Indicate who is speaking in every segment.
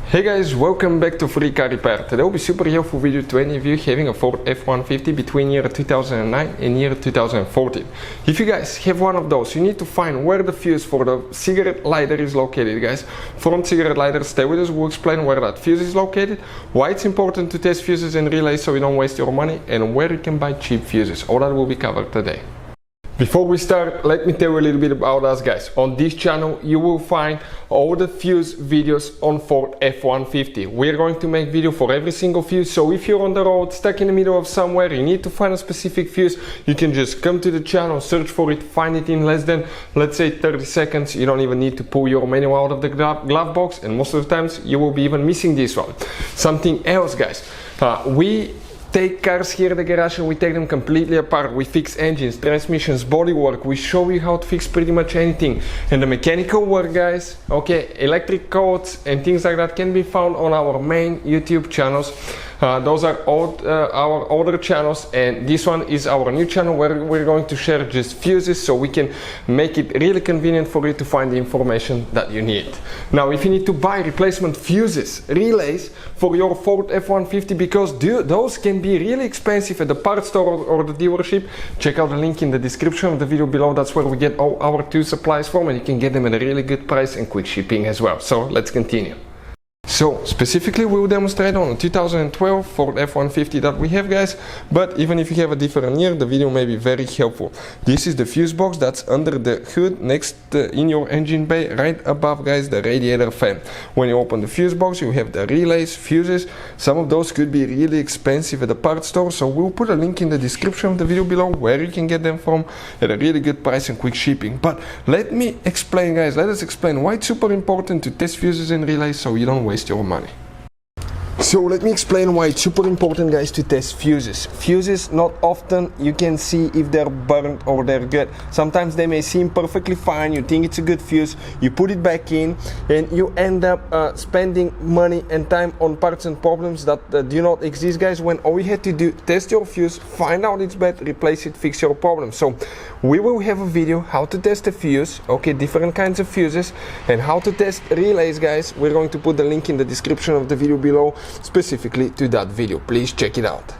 Speaker 1: Hey guys, welcome back to Free Car Repair. Today will be super helpful video to any of you having a Ford F-150 between year 2009 and year 2014. If you guys have one of those, you need to find where the fuse for the cigarette lighter is located, guys. Front cigarette lighter, stay with us, we'll explain where that fuse is located, why it's important to test fuses and relays so you don't waste your money, and where you can buy cheap fuses. All that will be covered today. Before we start, let me tell you a little bit about us, guys. On this channel you will find all the fuse videos on Ford F-150. We're going to make video for every single fuse, so if you're on the road, stuck in the middle of somewhere, you need to find a specific fuse, you can just come to the channel, search for it, find it in less than, let's say, 30 seconds. You don't even need to pull your manual out of the glove box, and most of the times you will be even missing this one. Something else, guys, we take cars here at the garage and we take them completely apart. We fix engines, transmissions, bodywork. We show you how to fix pretty much anything. And the mechanical work, guys, okay, electric codes and things like that can be found on our main YouTube channels. Those are our older channels, and this one is our new channel where we're going to share just fuses so we can make it really convenient for you to find the information that you need. Now, if you need to buy replacement fuses, relays for your Ford F-150, because those can be really expensive at the parts store or the dealership, check out the link in the description of the video below. That's where we get all our tool supplies from, and you can get them at a really good price and quick shipping as well. So let's continue. So specifically we will demonstrate on a 2012 Ford F-150 that we have, guys, but even if you have a different year, the video may be very helpful. This is the fuse box that's under the hood next in your engine bay, right above, guys, the radiator fan. When you open the fuse box, you have the relays, fuses. Some of those could be really expensive at the parts store, so we'll put a link in the description of the video below where you can get them from at a really good price and quick shipping. But let me explain, guys, let us explain why it's super important to test fuses and relays so you don't waste your money. So let me explain why it's super important, guys, to test fuses. Fuses, not often you can see if they're burnt or they're good. Sometimes they may seem perfectly fine, you think it's a good fuse, you put it back in, and you end up spending money and time on parts and problems that do not exist, guys, when all you had to do, test your fuse, find out it's bad, replace it, fix your problem. So we will have a video how to test a fuse, okay, different kinds of fuses, and how to test relays, guys. We're going to put the link in the description of the video below specifically to that video. Please check it out.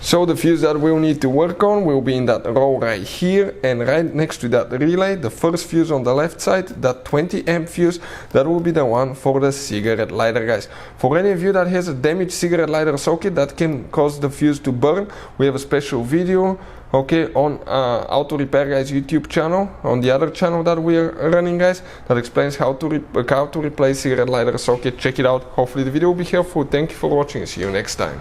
Speaker 1: So the fuse that we'll need to work on will be in that row right here, and right next to that relay, the first fuse on the left side, that 20 amp fuse, that will be the one for the cigarette lighter, guys. For any of you that has a damaged cigarette lighter socket that can cause the fuse to burn, we have a special video, okay, on Auto Repair Guys YouTube channel, on the other channel that we are running, guys, that explains how to replace cigarette lighter socket. Check it out. Hopefully the video will be helpful. Thank you for watching. See you next time.